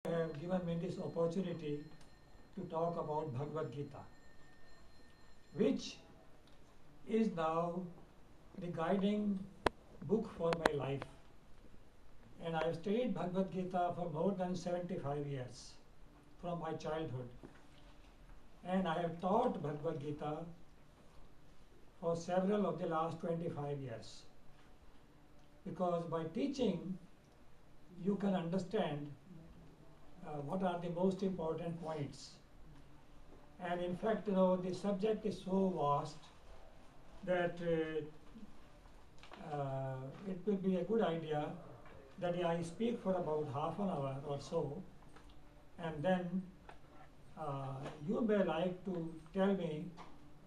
have given me this opportunity to talk about Bhagavad Gita, which is now the guiding book for my life. And I have studied Bhagavad Gita for more than 75 years from my childhood. And I have taught Bhagavad Gita for several of the last 25 years. Because by teaching, you can understand what are the most important points. And in fact, the subject is so vast that it will be a good idea that I speak for about half an hour or so, and then you may like to tell me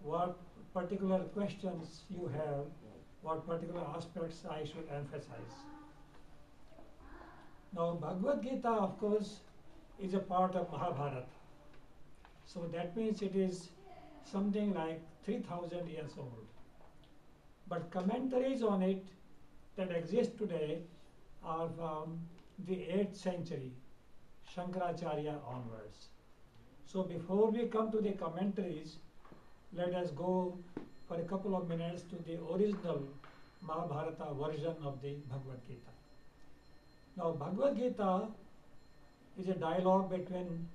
what particular questions you have, what particular aspects I should emphasize. Now, Bhagavad Gita, of course, is a part of Mahabharata. So that means it is something like 3,000 years old. But commentaries on it that exist today are from the 8th century, Shankaracharya onwards. So before we come to the commentaries, let us go for a couple of minutes to the original Mahabharata version of the Bhagavad Gita. Now, Bhagavad Gita is a dialogue between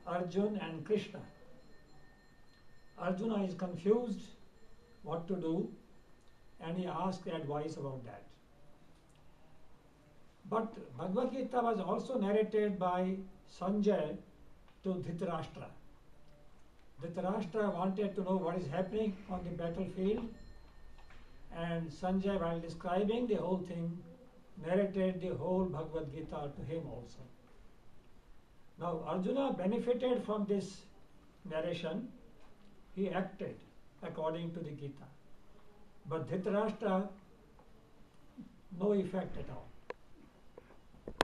Arjuna and Krishna. Arjuna is confused what to do, and he asks advice about that. But Bhagavad Gita was also narrated by Sanjay to Dhritarashtra. Dhritarashtra wanted to know what is happening on the battlefield, and Sanjay, while describing the whole thing, narrated the whole Bhagavad Gita to him also. Now, Arjuna benefited from this narration. He acted according to the Gita. But Dhritarashtra, no effect at all.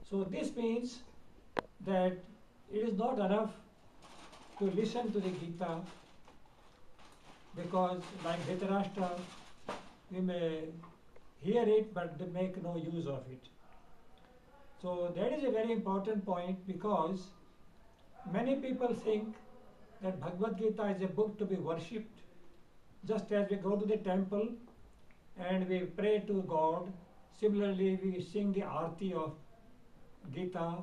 So this means that it is not enough to listen to the Gita, because like Dhritarashtra, we may hear it but make no use of it. So that is a very important point, because many people think that Bhagavad Gita is a book to be worshipped, just as we go to the temple and we pray to God. Similarly, we sing the arti of Gita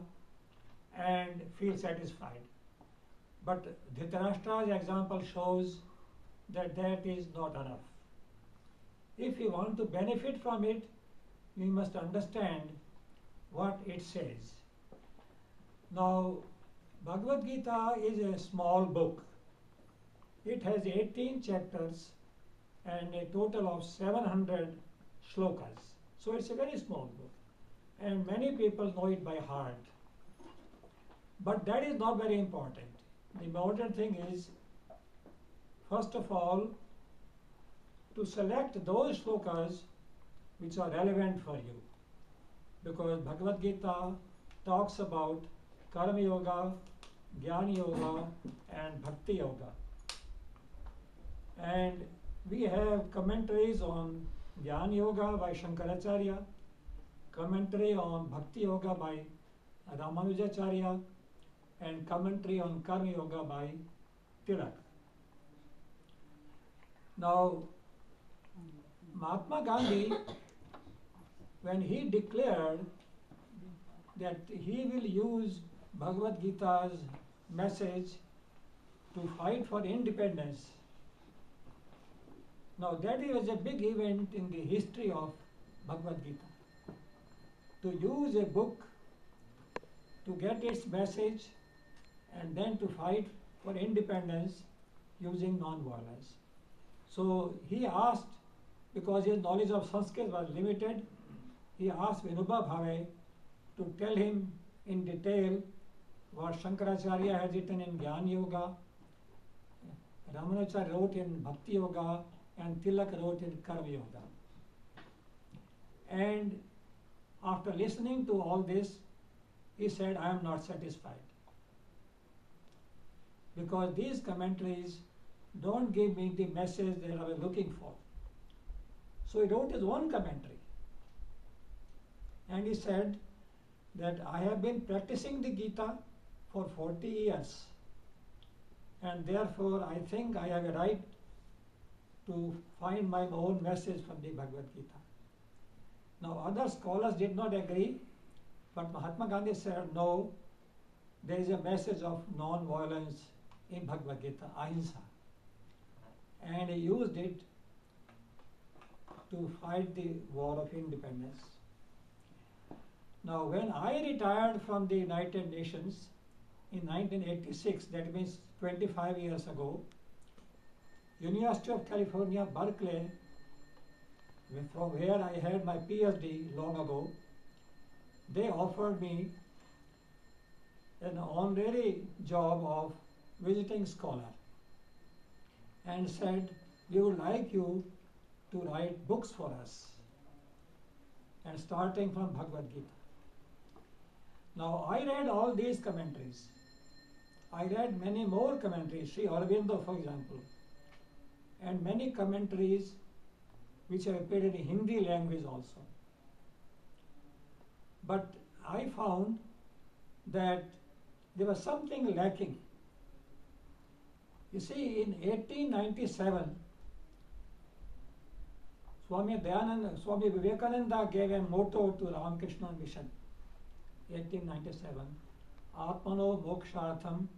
and feel satisfied. But Dhritarashtra's example shows that that is not enough. If we want to benefit from it, we must understand what it says. Now, Bhagavad Gita is a small book. It has 18 chapters and a total of 700 shlokas. So it's a very small book, and many people know it by heart. But that is not very important. The important thing is, first of all, to select those shlokas which are relevant for you. Because Bhagavad Gita talks about Karma Yoga, Jnana Yoga and Bhakti Yoga. And we have commentaries on Jnana Yoga by Shankaracharya, commentary on Bhakti Yoga by Ramanujacharya, and commentary on Karma Yoga by Tilak. Now, Mahatma Gandhi, when he declared that he will use Bhagavad Gita's message to fight for independence, now that was a big event in the history of Bhagavad Gita. To use a book to get its message and then to fight for independence using non-violence. So he asked, because his knowledge of Sanskrit was limited, he asked Vinoba Bhave to tell him in detail what Shankaracharya had written in Jnana Yoga, Ramanujacharya wrote in Bhakti Yoga, and Tilak wrote in Karma Yoga. And after listening to all this, he said, I am not satisfied, because these commentaries don't give me the message that I was looking for. So he wrote his own commentary. And he said, that I have been practicing the Gita for 40 years, and therefore I think I have a right to find my own message from the Bhagavad Gita. Now other scholars did not agree, but Mahatma Gandhi said, no, there is a message of non-violence in Bhagavad Gita, ahimsa. And he used it to fight the war of independence. Now when I retired from the United Nations in 1986, that means 25 years ago, University of California, Berkeley, from where I had my PhD long ago, they offered me an honorary job of visiting scholar and said, we would like you to write books for us, and starting from Bhagavad Gita. Now I read all these commentaries. I read many more commentaries, Sri Aurobindo for example, and many commentaries which have appeared in Hindi language also. But I found that there was something lacking. You see, in 1897, Swami Vivekananda gave a motto to Ramakrishna Mission, 1897, Atmano Mokshartham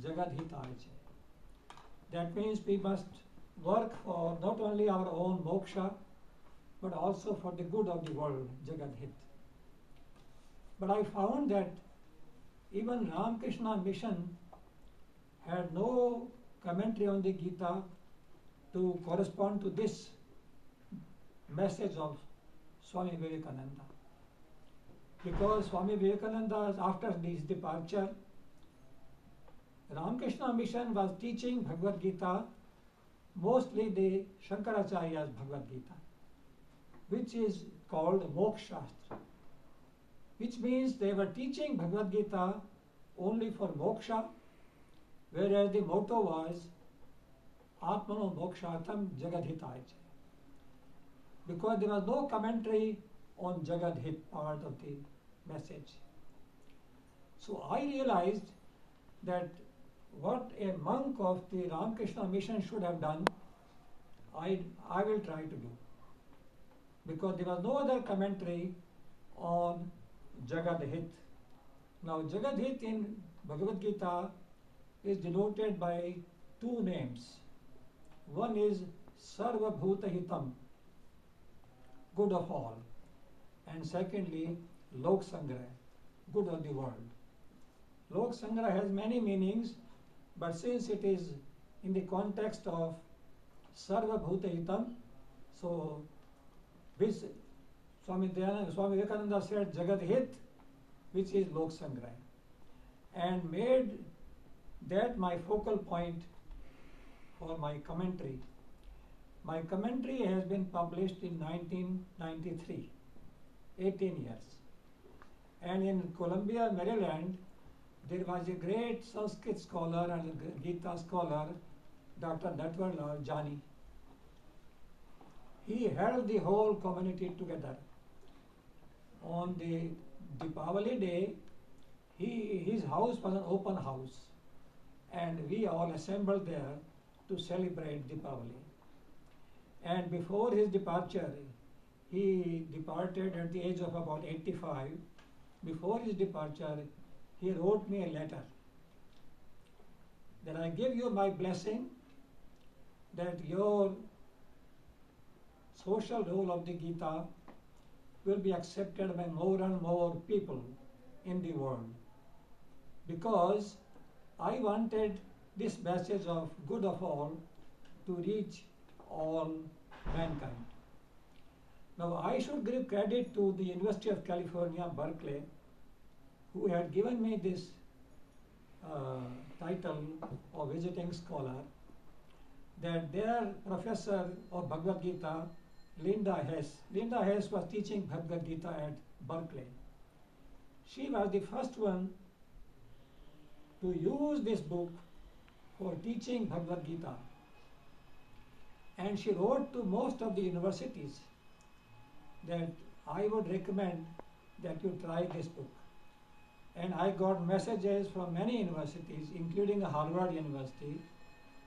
Jagadhitaya. That means we must work for not only our own moksha, but also for the good of the world, Jagadhit. But I found that even Ramakrishna Mission had no commentary on the Gita to correspond to this message of Swami Vivekananda. Because Swami Vivekananda, after his departure, Ramakrishna Mission was teaching Bhagavad Gita, mostly the Shankaracharya's Bhagavad Gita, which is called Mokshastra, which means they were teaching Bhagavad Gita only for moksha, whereas the motto was Atmano Mokshartham Jagadhitaya. Because there was no commentary on Jagadhit part of the message. So I realized that what a monk of the Ramakrishna Mission should have done, I will try to do. Because there was no other commentary on Jagadhit. Now Jagadhit in Bhagavad Gita is denoted by two names. One is Sarva Bhuta Hitam, good of all. And secondly, Lok Sangrah, good of the world. Lok Sangrah has many meanings, but since it is in the context of Sarva Bhuta Hitam, so which Swami Vivekananda said Jagadhit, which is Lok Sangrah, and made that my focal point for my commentary. My commentary has been published in 1993, 18 years. And in Columbia, Maryland, there was a great Sanskrit scholar and a Gita scholar, Dr. Natwarlal Jani. He held the whole community together. On the Deepavali day, his house was an open house, and we all assembled there to celebrate Deepavali. And before his departure, he departed at the age of about 85. Before his departure, he wrote me a letter that I give you my blessing that your social role of the Gita will be accepted by more and more people in the world, because I wanted this message of good of all to reach all mankind. Now I should give credit to the University of California, Berkeley, who had given me this title of visiting scholar, that their professor of Bhagavad Gita, Linda Hess was teaching Bhagavad Gita at Berkeley. She was the first one to use this book for teaching Bhagavad Gita. And she wrote to most of the universities that I would recommend that you try this book. And I got messages from many universities, including Harvard University,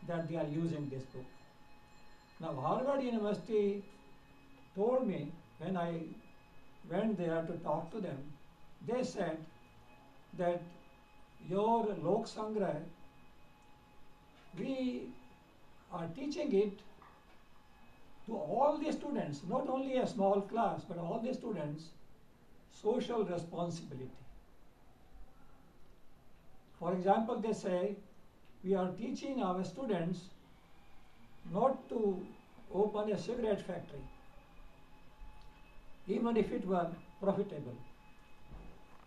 that they are using this book. Now, Harvard University told me when I went there to talk to them, they said that your Lok Sangrah, we are teaching it to all the students, not only a small class, but all the students, social responsibility. For example, they say, we are teaching our students not to open a cigarette factory, even if it were profitable.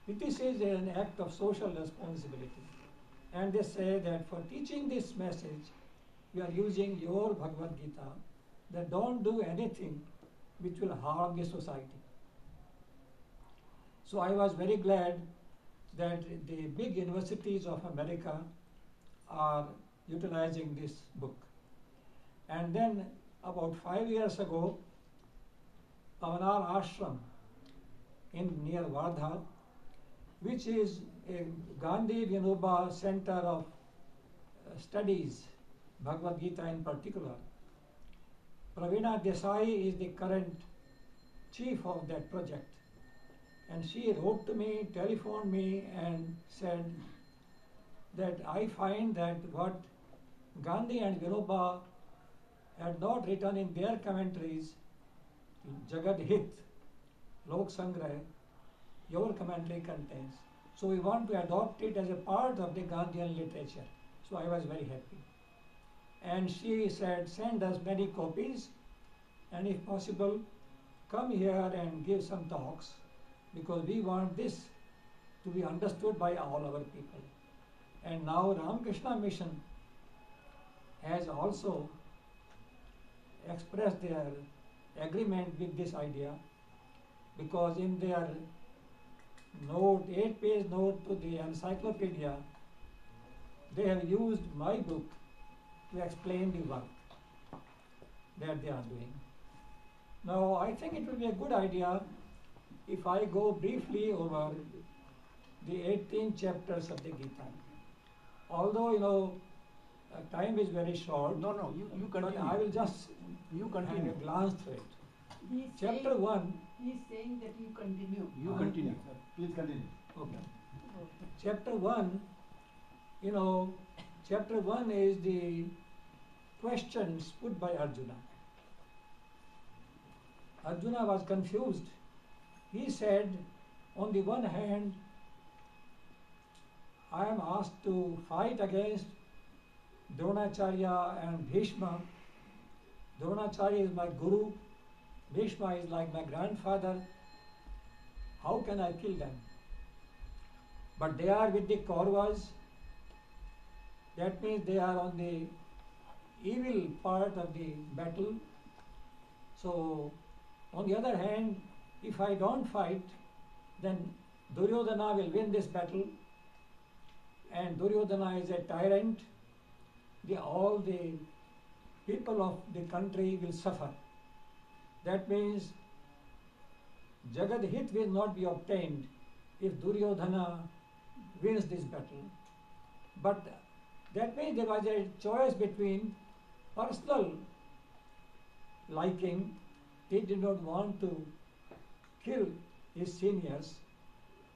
This is an act of social responsibility. And they say that for teaching this message, we are using your Bhagavad Gita, that don't do anything which will harm the society. So I was very glad that the big universities of America are utilizing this book. And then about 5 years ago, Pavanar Ashram near Wardha, which is a Gandhi Vinoba Center of Studies, Bhagavad Gita in particular. Praveena Desai is the current chief of that project. And she wrote to me, telephoned me, and said that I find that what Gandhi and Vinoba had not written in their commentaries, Jagad Hit, Lok Sangrah, your commentary contains. So we want to adopt it as a part of the Gandhian literature. So I was very happy. And she said, send us many copies, and if possible, come here and give some talks, because we want this to be understood by all our people. And now Ramakrishna Mission has also expressed their agreement with this idea, because in their note, 8-page note to the encyclopedia, they have used my book to explain the work that they are doing. Now, I think it will be a good idea if I go briefly over the 18 chapters of the Gita. Although, time is very short. No, you continue. But I will just have a glance through it. Chapter 1. He is saying that you continue. You continue, sir. Please continue. Okay. Chapter 1, chapter 1 is the questions put by Arjuna. Arjuna was confused. He said, on the one hand, I am asked to fight against Dronacharya and Bhishma. Dronacharya is my guru. Bhishma is like my grandfather. How can I kill them? But they are with the Kauravas. That means they are on the evil part of the battle. So, on the other hand, if I don't fight, then Duryodhana will win this battle. And Duryodhana is a tyrant. All the people of the country will suffer. That means Jagad Hit will not be obtained if Duryodhana wins this battle. But that means there was a choice between personal liking. He did not want to kill his seniors,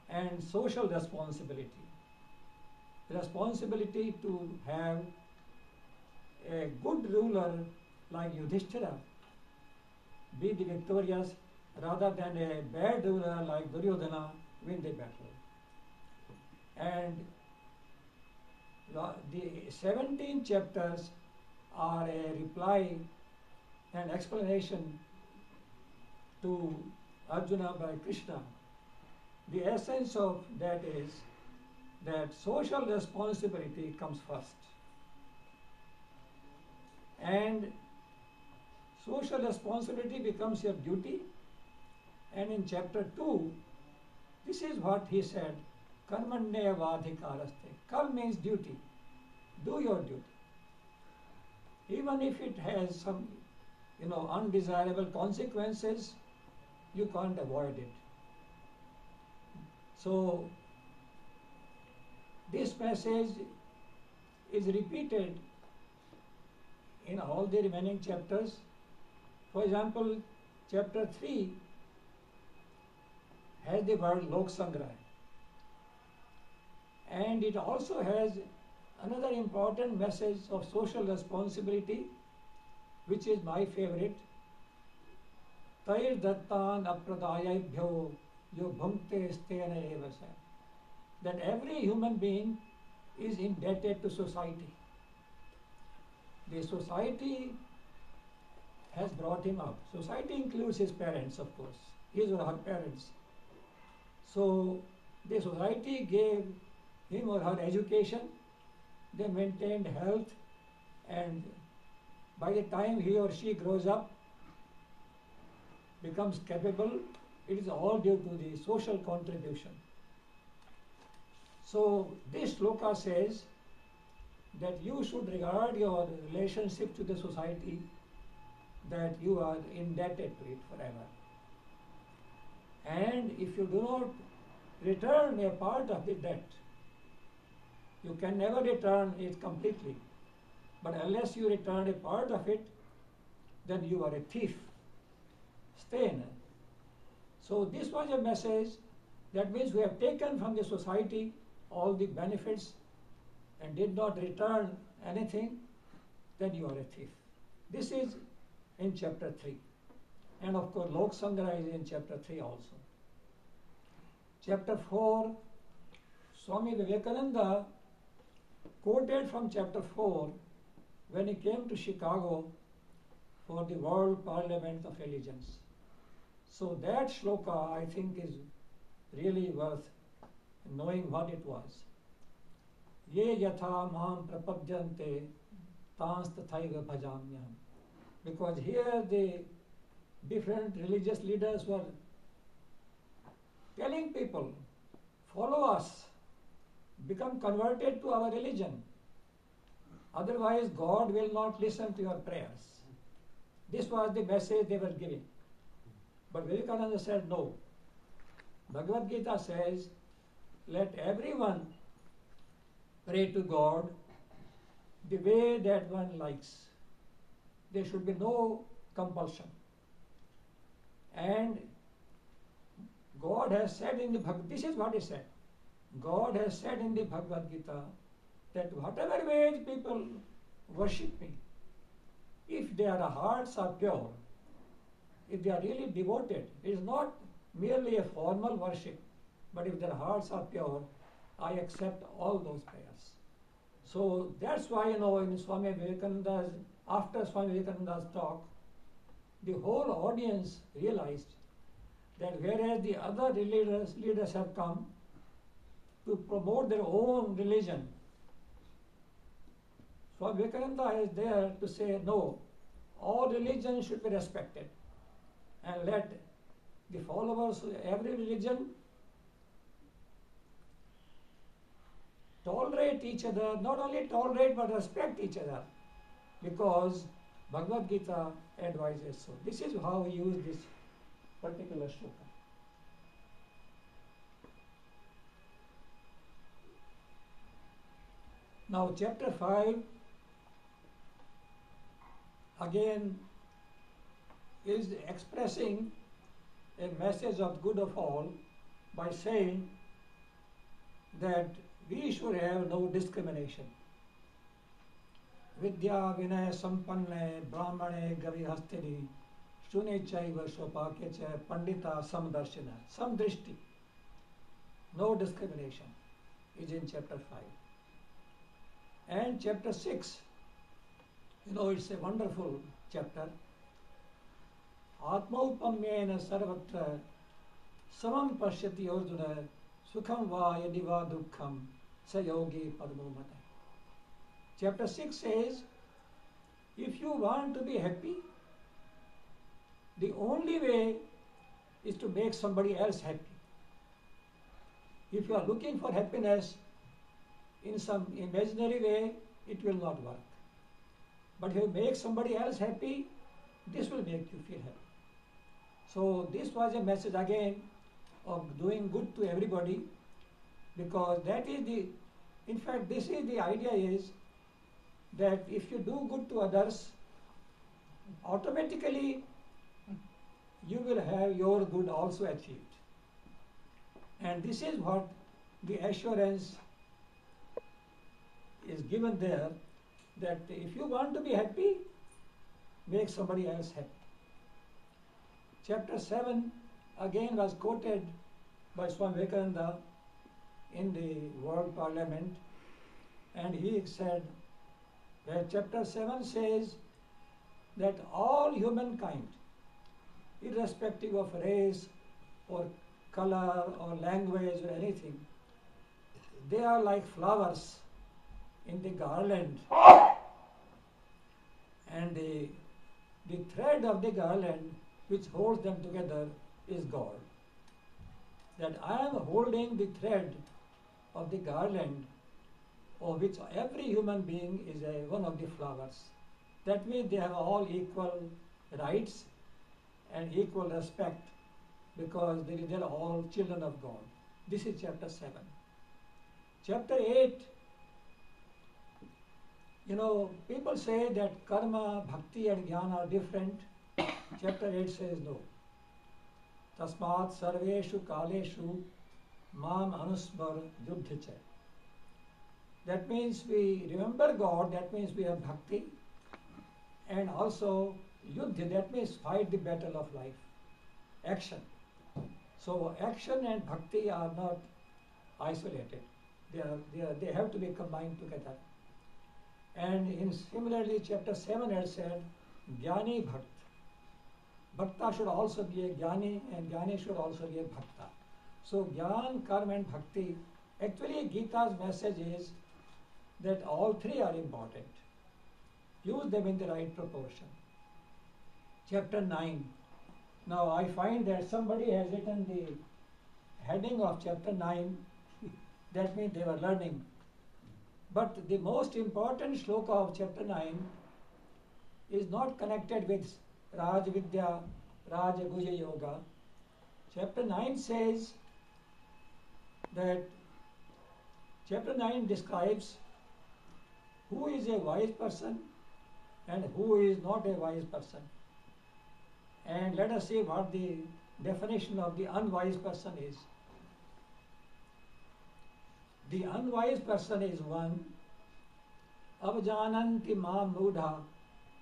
and social responsibility. The responsibility to have a good ruler like Yudhishthira be the victorious, rather than a bad ruler like Duryodhana win the battle. And the 17 chapters are a reply and explanation to Arjuna by Krishna. The essence of that is that social responsibility comes first. And social responsibility becomes your duty. And in chapter 2, this is what he said, Karmanya vadhikaraste. Karma means duty. Do your duty. Even if it has some, undesirable consequences, you can't avoid it. So this message is repeated in all the remaining chapters. For example, chapter 3 has the word Lok Sangrah, and it also has another important message of social responsibility, which is my favorite. Tair dattan apradayabhyo yo bhumte stena evasa. That every human being is indebted to society. The society has brought him up. Society includes his parents, of course, his or her parents. So the society gave him or her education, they maintained health, and by the time he or she grows up, becomes capable, it is all due to the social contribution. So this shloka says that you should regard your relationship to the society that you are indebted to it forever. And if you do not return a part of the debt, you can never return it completely. But unless you return a part of it, then you are a thief. Stain. So this was a message. That means we have taken from the society all the benefits and did not return anything, then you are a thief. This is in chapter 3. And of course, Lok Sangrah is in chapter 3 also. Chapter 4, Swami Vivekananda quoted from chapter 4 when he came to Chicago for the World Parliament of Religions. So that shloka, I think, is really worth knowing what it was. Ye yatha mam prapadyante tans tathaiva bhajamyam. Because here the different religious leaders were telling people, follow us, become converted to our religion. Otherwise God will not listen to your prayers. This was the message they were giving. But Vivekananda said no. Bhagavad Gita says, let everyone pray to God the way that one likes. There should be no compulsion. And God has said in the this is what he said. God has said in the Bhagavad Gita that whatever way people worship me, if their hearts are pure, if they are really devoted, it is not merely a formal worship, but if their hearts are pure, I accept all those prayers. So that's why, in Swami Vivekananda's, after Swami Vivekananda's talk, the whole audience realized that whereas the other leaders have come to promote their own religion, Swami Vivekananda is there to say, no, all religions should be respected, and let the followers of every religion tolerate each other, not only tolerate but respect each other, because Bhagavad Gita advises so. This is how we use this particular shloka. Now chapter 5 again is expressing a message of good of all by saying that we should have no discrimination. Vidya vinaya sampanne brahmane gavihastini shune chaiva shopakecha pandita samdarshina. Samdrishti. No discrimination is in chapter 5. And chapter 6, it's a wonderful chapter. Atmaupamyena sarvatra samam pashyati arjuna sukham va yadiva dukkham sayogi padmomata. Chapter 6 says, if you want to be happy, the only way is to make somebody else happy. If you are looking for happiness in some imaginary way, it will not work. But if you make somebody else happy, this will make you feel happy. So this was a message again of doing good to everybody, because that is the, in fact, this is the idea is that if you do good to others, automatically you will have your good also achieved. And this is what the assurance is given there, that if you want to be happy, make somebody else happy. Chapter 7 again was quoted by Swami Vivekananda in the World Parliament, and he said that chapter 7 says that all humankind, irrespective of race or color or language or anything, they are like flowers in the garland, and the thread of the garland which holds them together is God. That I am holding the thread of the garland of which every human being is one of the flowers. That means they have all equal rights and equal respect, because they are all children of God. This is chapter 7. Chapter 8, people say that karma, bhakti and jnana are different. Chapter 8 says no. Tasmat sarveshu kaleshu mam anusmar yuddhacha. That means we remember God, that means we have bhakti, and also yuddha, that means fight the battle of life, action. So action and bhakti are not isolated. They have to be combined together. And similarly, chapter 7 has said, Jnani Bhakt. Bhakta should also be a Jnani, and Jnani should also be a Bhakta. So Jnana, Karma and Bhakti, actually Gita's message is that all three are important. Use them in the right proportion. Chapter 9. Now I find that somebody has written the heading of chapter 9, that means they were learning. But the most important shloka of chapter 9 is not connected with Raj Vidya, Raj Guja Yoga. Chapter 9 says that chapter 9 describes who is a wise person and who is not a wise person. And let us see what the definition of the unwise person is. The unwise person is one, avjananti ma mudha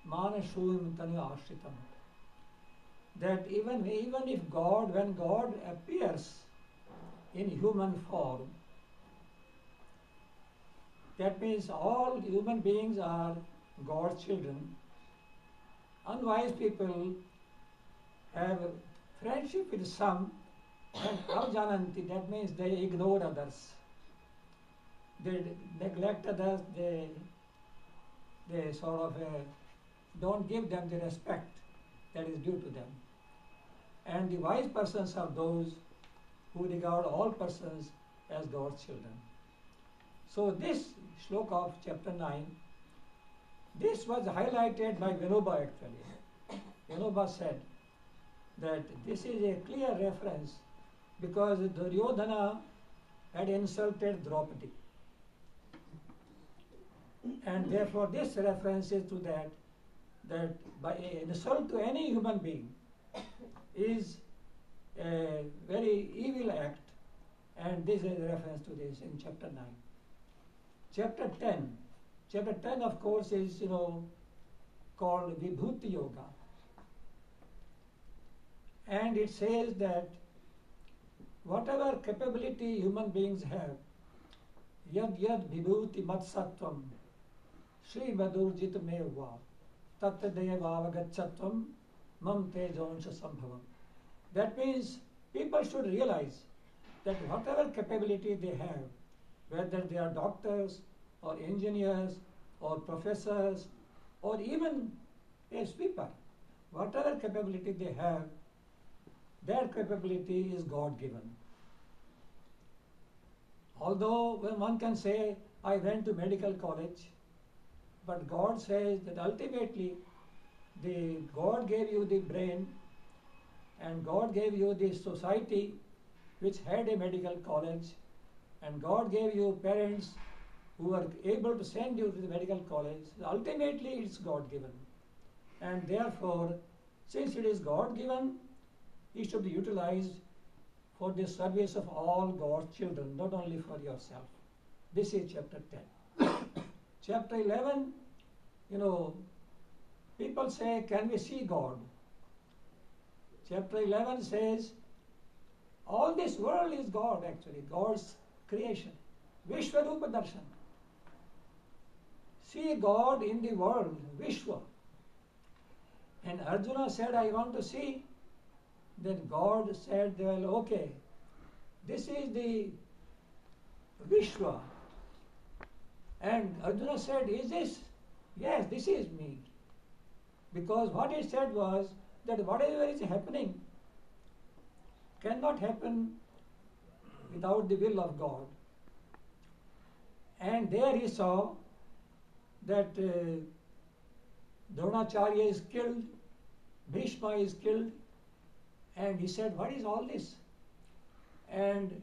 manashum tanu ashritam. That even if God, when God appears in human form, that means all human beings are God's children. Unwise people have friendship with some, and avjananti, that means they ignore others. They neglect others, they sort of don't give them the respect that is due to them. And the wise persons are those who regard all persons as God's children. So this shloka of chapter 9, this was highlighted by Vinoba actually. Vinoba said that this is a clear reference because Duryodhana had insulted Draupadi. And therefore this reference is to that by insult to any human being is a very evil act, and this is a reference to this in chapter 9. Chapter 10. Chapter 10 of course is called Vibhuti Yoga. And it says that whatever capability human beings have, yad vibhuti mat sattvam Shri Madurjit Meva Tattadevavagatsatvam Mam Tejonsha Sambhavam. That means people should realize that whatever capability they have, whether they are doctors or engineers or professors or even a sweeper, whatever capability they have, their capability is God given. Although one can say, I went to medical college, but God says that ultimately God gave you the brain and God gave you the society which had a medical college, and God gave you parents who were able to send you to the medical college. Ultimately, it's God given. And therefore, since it is God given, it should be utilized for the service of all God's children, not only for yourself. This is chapter 10. Chapter 11, people say, can we see God? Chapter 11 says, all this world is God actually, God's creation. Vishwarupa Darshan. See God in the world, Vishwa. And Arjuna said, I want to see. Then God said, well, okay, this is the Vishwa. And Arjuna said, is this? Yes, this is me. Because what he said was that whatever is happening cannot happen without the will of God. And there he saw that Dronacharya is killed, Bhishma is killed, and he said, what is all this? And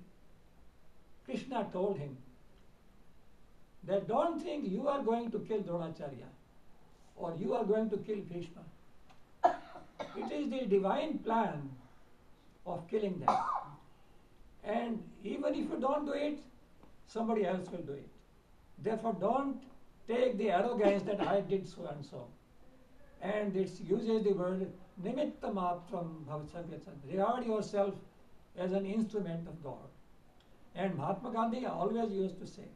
Krishna told him that don't think you are going to kill Dronacharya or you are going to kill Bhishma. It is the divine plan of killing them. And even if you don't do it, somebody else will do it. Therefore, don't take the arrogance that I did so and so. And it uses the word nimitta matram bhavasavyachan. Regard yourself as an instrument of God. And Mahatma Gandhi always used to say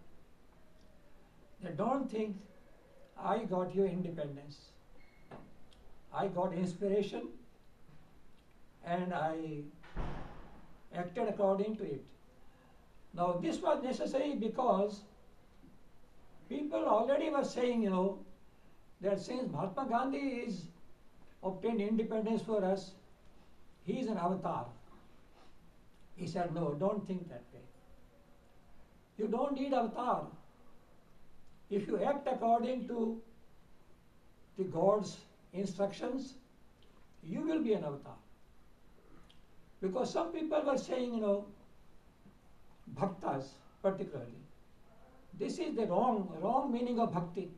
that don't think I got your independence. I got inspiration and I acted according to it. Now this was necessary because people already were saying, that since Mahatma Gandhi is obtained independence for us, he is an avatar. He said, no, don't think that way. You don't need avatar. If you act according to the God's instructions, you will be an avatar. Because some people were saying, bhaktas particularly, this is the wrong meaning of bhakti.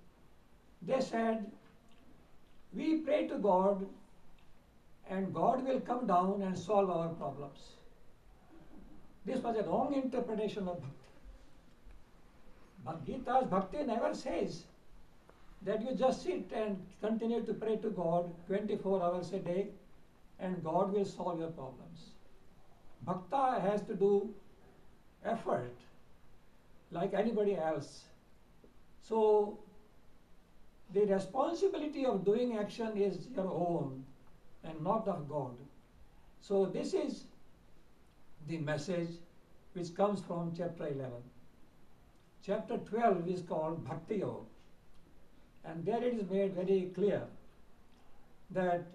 They said, we pray to God and God will come down and solve our problems. This was a wrong interpretation of bhakti. But Gita's bhakti never says that you just sit and continue to pray to God 24 hours a day and God will solve your problems. Bhakta has to do effort like anybody else. So the responsibility of doing action is your own and not of God. So this is the message which comes from chapter 11. Chapter 12 is called Bhakti Yoga. And there it is made very clear that,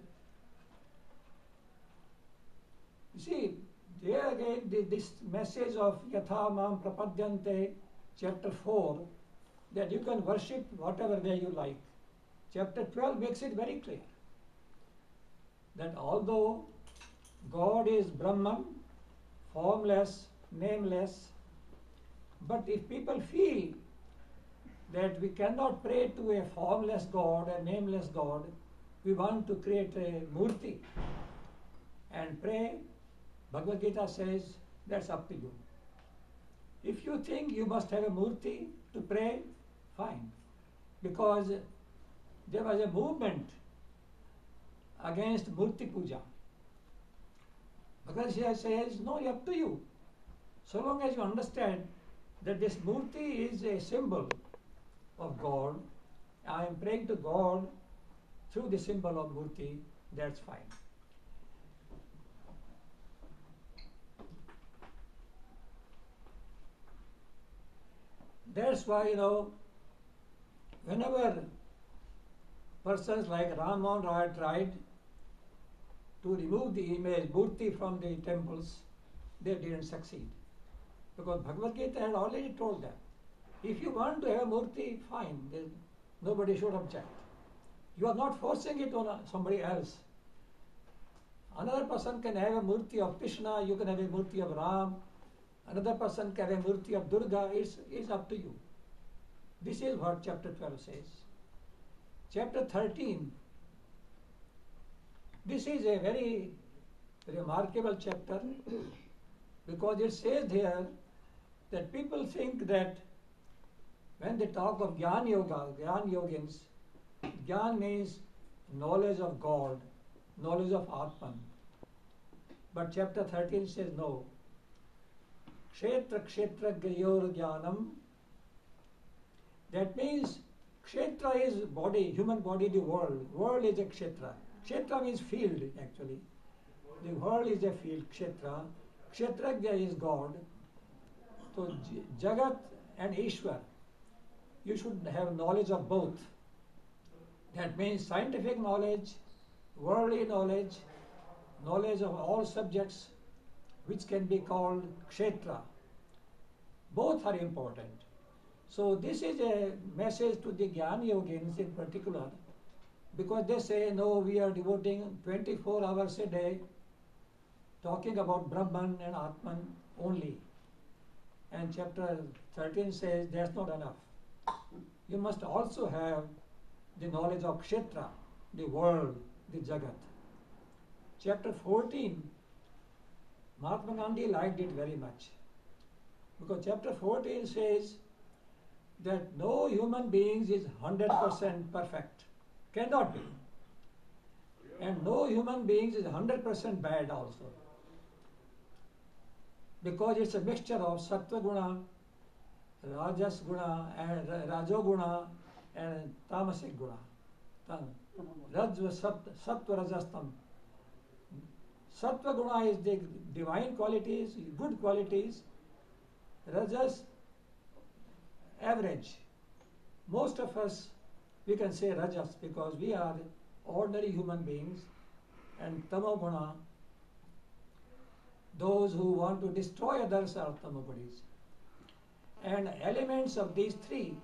you see, there again this message of Yatha Mam Prapadyante, chapter 4, that you can worship whatever way you like. Chapter 12 makes it very clear that although God is Brahman, formless, nameless, but if people feel that we cannot pray to a formless God, a nameless God, we want to create a murti and pray, Bhagavad Gita says, that's up to you. If you think you must have a murti to pray, fine. Because there was a movement against murti puja. Bhagavad Gita says, no, it's up to you. So long as you understand that this murti is a symbol of God, I am praying to God through the symbol of murti, that's fine. That's why, whenever persons like Ram Mohan Roy tried to remove the image, murti from the temples, they didn't succeed. Because Bhagavad Gita had already told them, if you want to have a murti, fine, nobody should object. You are not forcing it on somebody else. Another person can have a murti of Krishna, you can have a murti of Ram, another person can have a murti of Durga, it's up to you. This is what chapter 12 says. Chapter 13, this is a very remarkable chapter because it says there that people think that when they talk of Gyan Yoga, Gyan Yogins, Gyan means knowledge of God, knowledge of Atman. But chapter 13 says no. Kshetra Kshetra Gayor Jnanam. That means Kshetra is body, human body, the world. World is a Kshetra. Kshetra means field actually. The world is a field, Kshetra. Kshetragya is God. So Jagat and Ishwar, you should have knowledge of both. That means scientific knowledge, worldly knowledge, knowledge of all subjects, which can be called Kshetra. Both are important. So this is a message to the Jnana Yogins in particular, because they say, no, we are devoting 24 hours a day talking about Brahman and Atman only. And chapter 13 says that's not enough. You must also have the knowledge of Kshetra, the world, the Jagat. Chapter 14, Mahatma Gandhi liked it very much, because chapter 14 says that no human being is 100% perfect, cannot be. And no human being is 100% bad also, because it's a mixture of Sattva Guna, Rajas Guna, and Rajo Guna, and Tamasic Guna. Sattva Rajastam. Sattva Guna is the divine qualities, good qualities. Rajas, average. Most of us, we can say Rajas because we are ordinary human beings. And Tamoguna, those who want to destroy others are Tamogudis. And elements of these three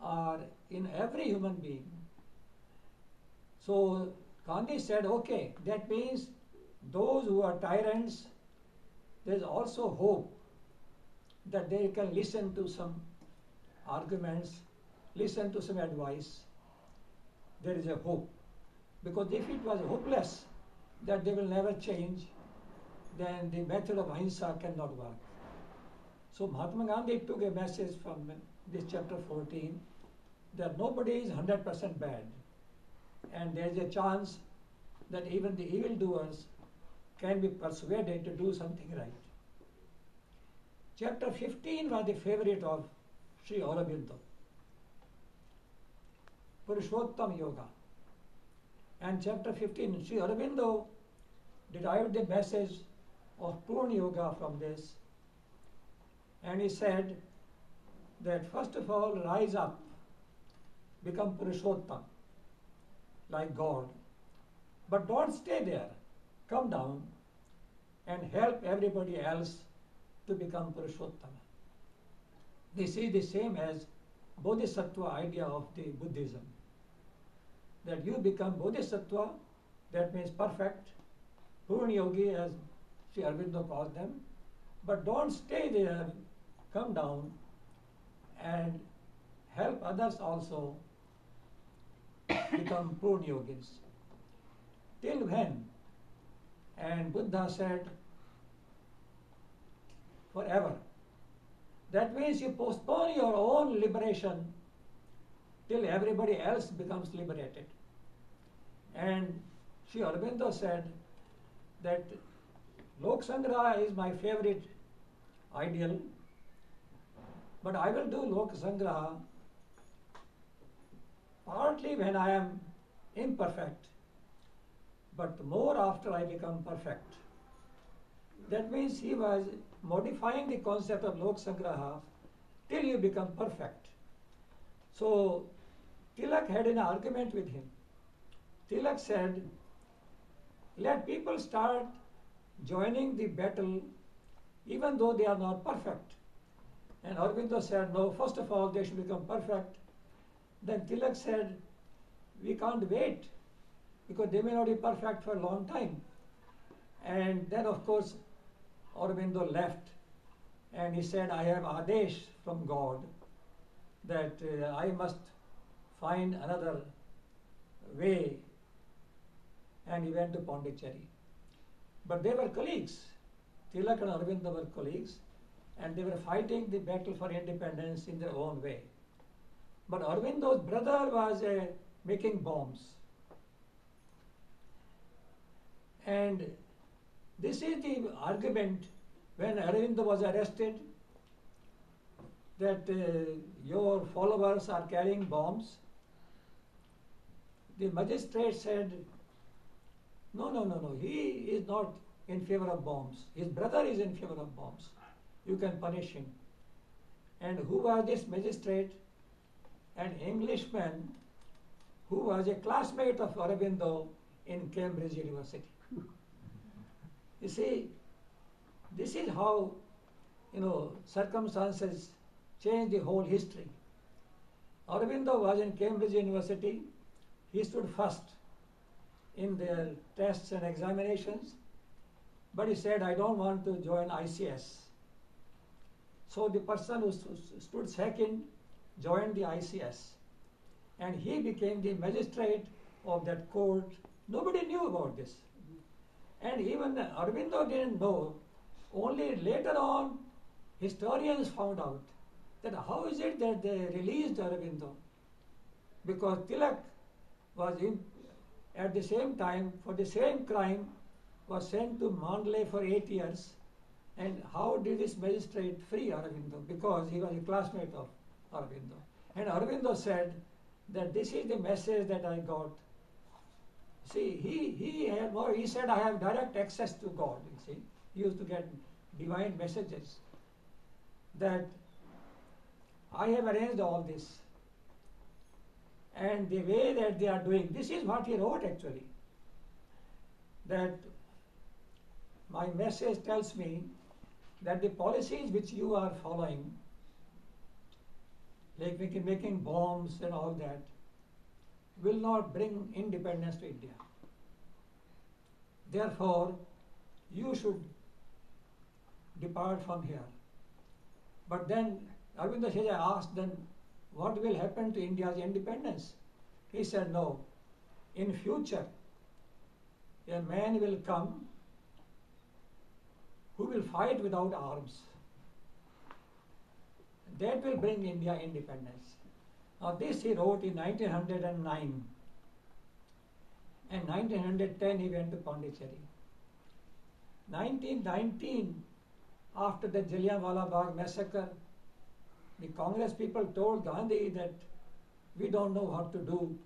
are in every human being. So Gandhi said, okay, that means those who are tyrants, there is also hope that they can listen to some arguments, listen to some advice. There is a hope. Because if it was hopeless that they will never change, then the method of ahimsa cannot work. So Mahatma Gandhi took a message from this chapter 14 that nobody is 100% bad, and there is a chance that even the evildoers can be persuaded to do something right. Chapter 15 was the favorite of Sri Aurobindo, Purushottam Yoga. And chapter 15, Sri Aurobindo derived the message of Purna Yoga from this. And he said that first of all, rise up, become Purushottam, like God. But don't stay there. Come down and help everybody else to become Purushottama. This is the same as Bodhisattva idea of the Buddhism. That you become Bodhisattva, that means perfect, Purna Yogi as Sri Aurobindo calls them, but don't stay there, come down and help others also become Purna Yogis. Till when? And Buddha said, forever. That means you postpone your own liberation till everybody else becomes liberated. And Sri Aurobindo said that Lok Sangraha is my favorite ideal, but I will do Lok Sangraha partly when I am imperfect, but more after I become perfect. That means he was modifying the concept of Lok Sangraha till you become perfect. So Tilak had an argument with him. Tilak said, let people start joining the battle even though they are not perfect. And Aurobindo said, no, first of all, they should become perfect. Then Tilak said, we can't wait because they may not be perfect for a long time. And then, of course, Aurobindo left and he said, I have Adesh from God that I must find another way. And he went to Pondicherry. But they were colleagues. Tilak and Aurobindo were colleagues, and they were fighting the battle for independence in their own way. But Aurobindo's brother was making bombs. And this is the argument when Aurobindo was arrested, that your followers are carrying bombs. The magistrate said, no, he is not in favor of bombs. His brother is in favor of bombs. You can punish him. And who was this magistrate? An Englishman who was a classmate of Aurobindo in Cambridge University. You see, this is how, circumstances change the whole history. Aurobindo was in Cambridge University. He stood first in their tests and examinations, but he said, I don't want to join ICS. So the person who stood second joined the ICS, and he became the magistrate of that court. Nobody knew about this. And even Aurobindo didn't know. Only later on, historians found out that how is it that they released Aurobindo? Because Tilak was at the same time, for the same crime, was sent to Mandalay for 8 years. And how did this magistrate free Aurobindo? Because he was a classmate of Aurobindo. And Aurobindo said that this is the message that I got. See, he said, I have direct access to God, you see. He used to get divine messages that I have arranged all this. And the way that they are doing, this is what he wrote actually, that my message tells me that the policies which you are following, like making bombs and all that, will not bring independence to India. Therefore, you should depart from here. But then Aurobindo says, I asked then, what will happen to India's independence? He said, no, in future, a man will come who will fight without arms. That will bring India independence. Now this he wrote in 1909. And 1910 he went to Pondicherry. 1919, after the Jallianwala Bagh massacre, the Congress people told Gandhi that we don't know what to do.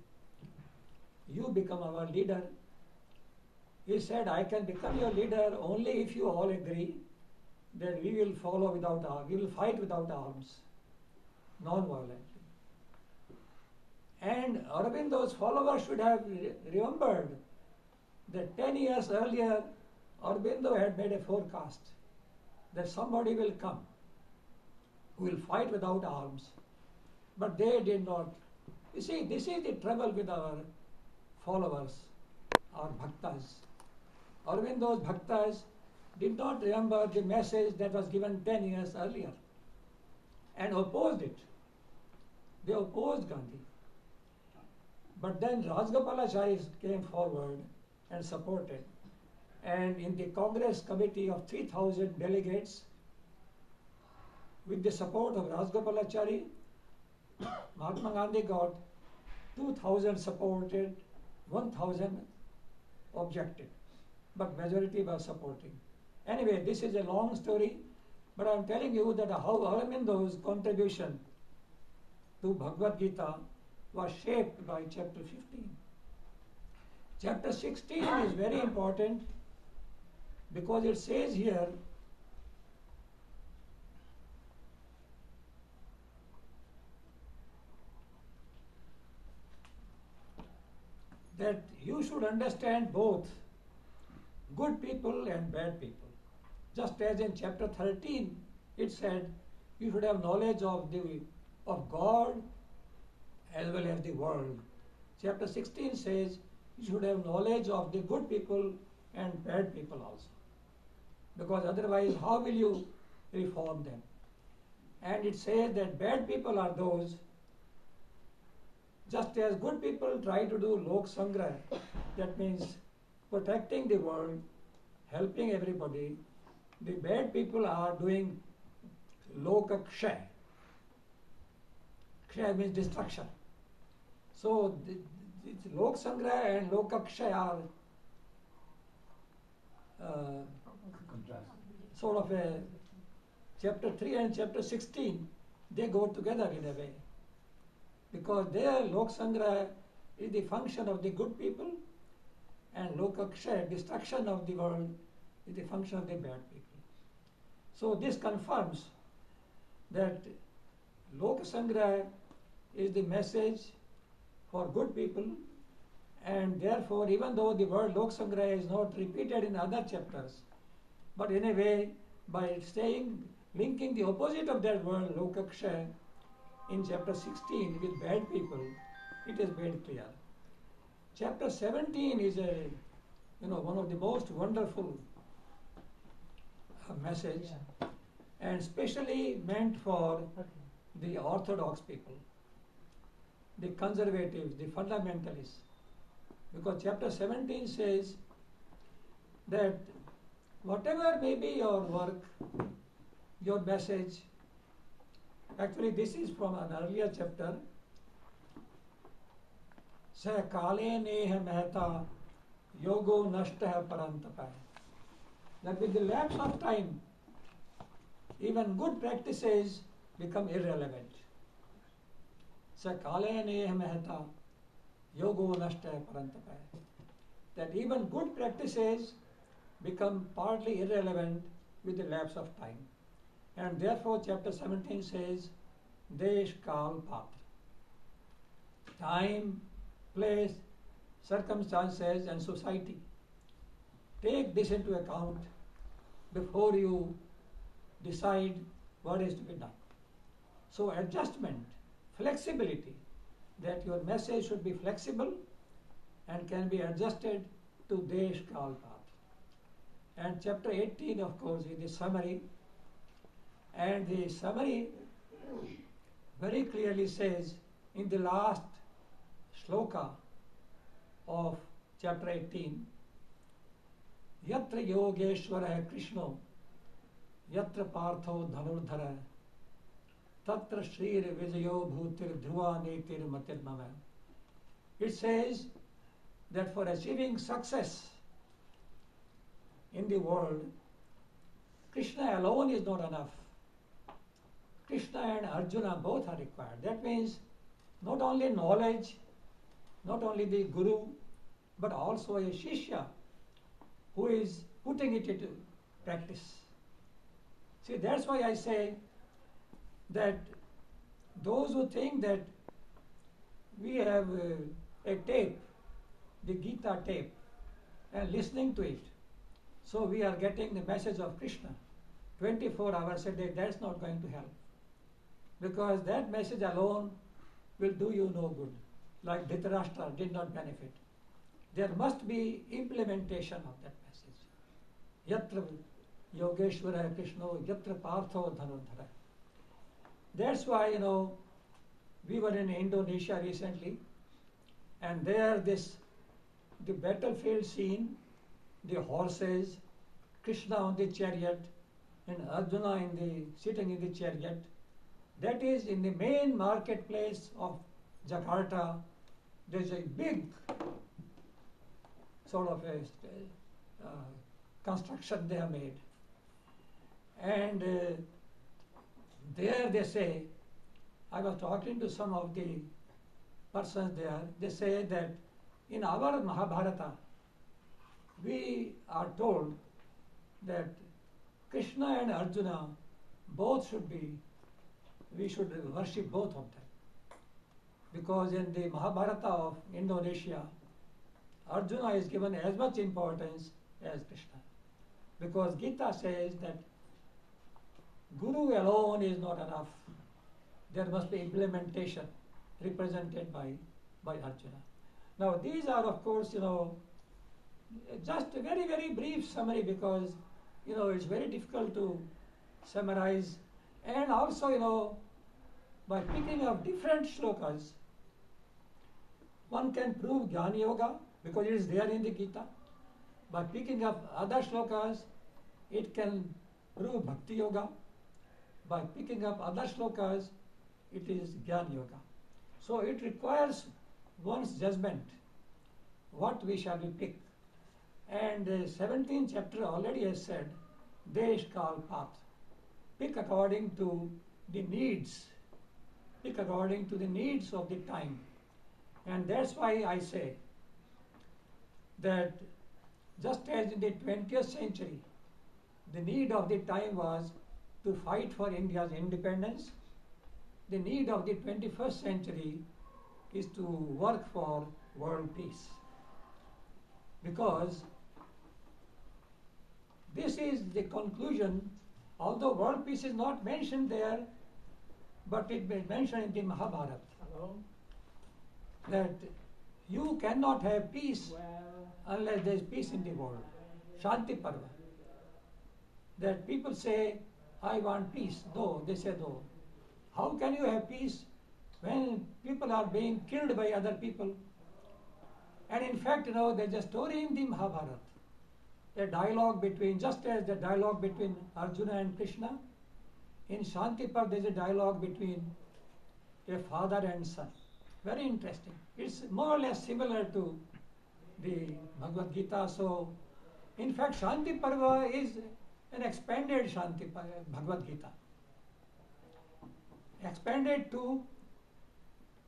You become our leader. He said, I can become your leader only if you all agree that we will follow without arms, we will fight without arms, non-violently. And Aurobindo's followers should have remembered that 10 years earlier, Aurobindo had made a forecast that somebody will come who will fight without arms. But they did not. You see, this is the trouble with our followers, our bhaktas. Aurobindo's bhaktas did not remember the message that was given 10 years earlier and opposed it. They opposed Gandhi. But then Rajgopalachari came forward and supported. And in the Congress committee of 3,000 delegates, with the support of Rajgopalachari, Mahatma Gandhi got 2,000 supported, 1,000 objected. But majority was supporting. Anyway, this is a long story, but I am telling you that how Aurobindo's contribution to Bhagavad Gita was shaped by chapter 15. Chapter 16 is very important because it says here that you should understand both good people and bad people. Just as in chapter 13 it said you should have knowledge of God as well as the world. Chapter 16 says you should have knowledge of the good people and bad people also. Because otherwise, how will you reform them? And it says that bad people are those, just as good people try to do lok sangrah, that means protecting the world, helping everybody, the bad people are doing lokakshay. Kshay means destruction. So lok sangrah and lokakshay are Contrast. sort of a chapter 3 and chapter 16, they go together in a way. Because there lok sangrah is the function of the good people and lokakshay, destruction of the world, is the function of the bad people. So this confirms that lok sangrah is the message for good people, and therefore even though the word lok sangrah is not repeated in other chapters, but in a way by linking the opposite of that word lokakshay in chapter 16 with bad people, it is made clear. Chapter 17 is one of the most wonderful message, and specially meant for the orthodox people, the conservatives, the fundamentalists. Because chapter 17 says that whatever may be your work, your message, actually this is from an earlier chapter, Sa kale neha mehta yogo nashtah parantapa. That with the lapse of time, even good practices become irrelevant. Sa kale neha mehta yogo nashtah parantapa. That even good practices become partly irrelevant with the lapse of time. And therefore chapter 17 says, Desh Kal Patra. Time, place, circumstances and society. Take this into account before you decide what is to be done. So adjustment, flexibility, that your message should be flexible and can be adjusted to Desh Kal Patra. And chapter 18, of course, is the summary. And the summary very clearly says in the last shloka of chapter 18, Yatra Yogeshwara Krishno, Yatra Partho Dhanurdhara, Tatra Shrir Vijayo Bhutir Dhruva Netir Matir Mama. It says that for achieving success in the world, Krishna alone is not enough. Krishna and Arjuna both are required. That means not only knowledge, not only the guru, but also a shishya who is putting it into practice. See, that's why I say that those who think that we have a tape, the Gita tape, and listening to it, so we are getting the message of Krishna 24 hours a day, that's not going to help. Because that message alone will do you no good. Like Dhritarashtra did not benefit. There must be implementation of that message. Yatra Yogeshwara Krishno, Yatra Partho Dhanurdhara. That's why, we were in Indonesia recently, and there the battlefield scene, the horses, Krishna on the chariot, and Arjuna sitting in the chariot. That is in the main marketplace of Jakarta. There's a big sort of a construction they have made. And there they say, I was talking to some of the persons there, they say that in our Mahabharata, we are told that Krishna and Arjuna we should worship both of them. Because in the Mahabharata of Indonesia, Arjuna is given as much importance as Krishna. Because Gita says that Guru alone is not enough. There must be implementation represented by Arjuna. Now these are, of course, just a very, very brief summary, because it's very difficult to summarize. And also, by picking up different shlokas, one can prove Jnana Yoga because it is there in the Gita. By picking up other shlokas, it can prove Bhakti Yoga. By picking up other shlokas, it is Jnana Yoga. So it requires one's judgment, what we shall we pick. And the 17th chapter already has said, Desh Kal Path. Pick according to the needs. Pick according to the needs of the time. And that's why I say that just as in the 20th century, the need of the time was to fight for India's independence, the need of the 21st century is to work for world peace. Because this is the conclusion, although world peace is not mentioned there, but it is mentioned in the Mahabharata. Hello? That you cannot have peace unless there is peace in the world. Shanti Parva. That people say, I want peace. No, they say no. How can you have peace when people are being killed by other people? And in fact, there's a story in the Mahabharata, a dialogue between, just as the dialogue between Arjuna and Krishna, in Shanti Parva there's a dialogue between a father and son. Very interesting. It's more or less similar to the Bhagavad Gita. So, in fact, Shanti Parva is an expanded Bhagavad Gita. Expanded to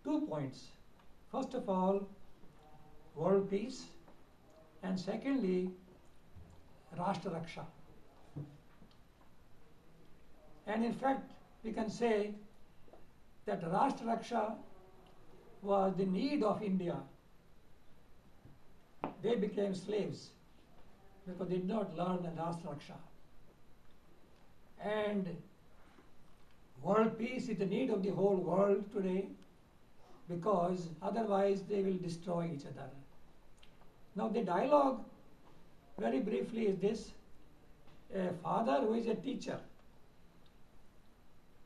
2 points. First of all, world peace, and secondly, Rashtra Raksha. And in fact, we can say that Rashtra Raksha was the need of India. They became slaves because they did not learn the Rashtra Raksha. And world peace is the need of the whole world today, because otherwise they will destroy each other. Now the dialogue, very briefly, is this. A father who is a teacher,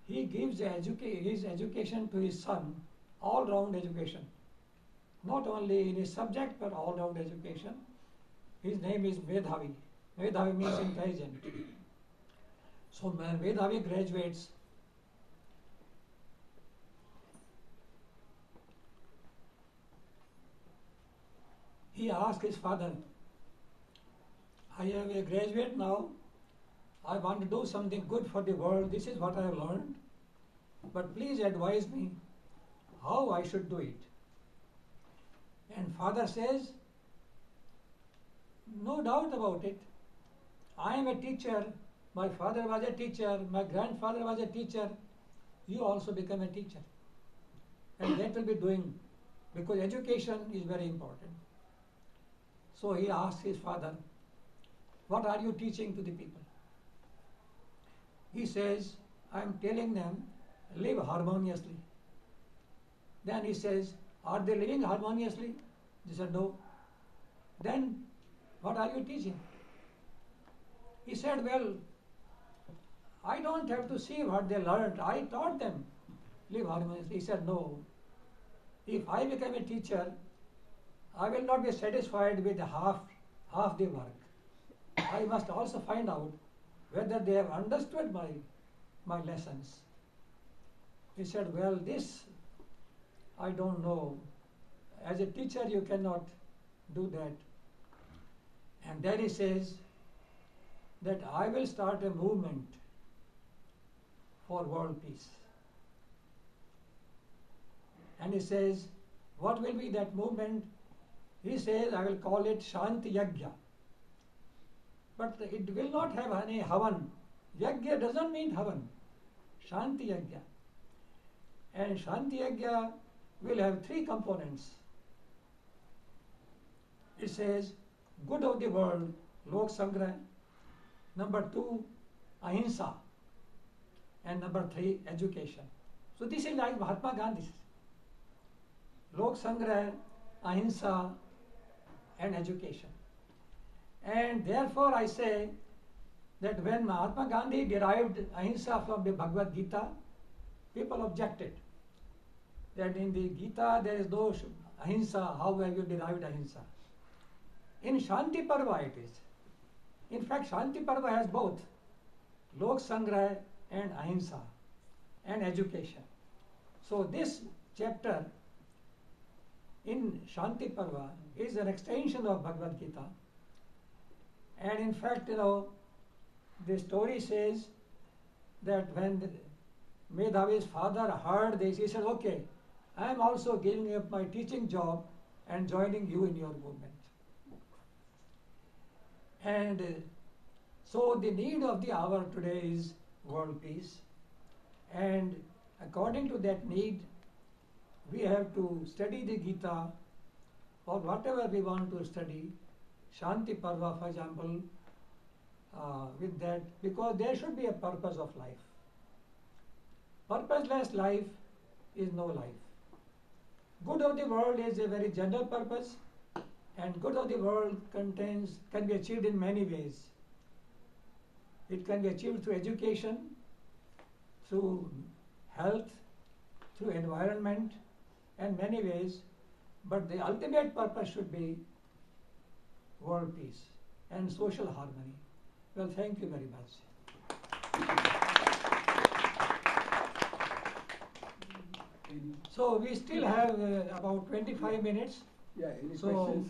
he gives his education to his son, all-round education. Not only in his subject, but all-round education. His name is Medhavi. Medhavi means intelligent. So when Medhavi graduates, he asked his father, I am a graduate now, I want to do something good for the world, this is what I have learned, but please advise me how I should do it. And father says, no doubt about it, I am a teacher, my father was a teacher, my grandfather was a teacher, you also become a teacher. And that will be doing, because education is very important. So he asked his father, what are you teaching to the people? He says, I am telling them, live harmoniously. Then he says, are they living harmoniously? They said, no. Then what are you teaching? He said, well, I don't have to see what they learned. I taught them live harmoniously. He said, no. If I become a teacher, I will not be satisfied with half the work. I must also find out whether they have understood my lessons. He said, well, this I don't know. As a teacher, you cannot do that. And then he says that I will start a movement for world peace. And he says, what will be that movement? He says, I will call it Shanti Yajna. But it will not have any Havan. Yajna doesn't mean Havan. Shanti Yajna. And Shanti Yajna will have 3 components. It says, good of the world, Lok Sangrah. Number 2, Ahimsa. And number 3, education. So this is like Mahatma Gandhi's. Lok Sangrah ahimsa, and education. And therefore I say that when Mahatma Gandhi derived ahimsa from the Bhagavad Gita, people objected that in the Gita there is no ahimsa, how have you derived ahimsa? In Shanti Parva it is. In fact, Shanti Parva has both Lok Sangrah and ahimsa and education. So this chapter in Shanti Parva is an extension of Bhagavad Gita. And in fact, the story says that when Medhavi's father heard this, he said, okay, I am also giving up my teaching job and joining you in your movement. And so the need of the hour today is world peace. And according to that need, we have to study the Gita for whatever we want to study. Shanti Parva, for example, with that, because there should be a purpose of life. Purposeless life is no life. Good of the world is a very general purpose, and good of the world can be achieved in many ways. It can be achieved through education, through health, through environment, and many ways, but the ultimate purpose should be world peace and social harmony. Well, thank you very much. So we still have about 25 minutes. Yeah, any So questions?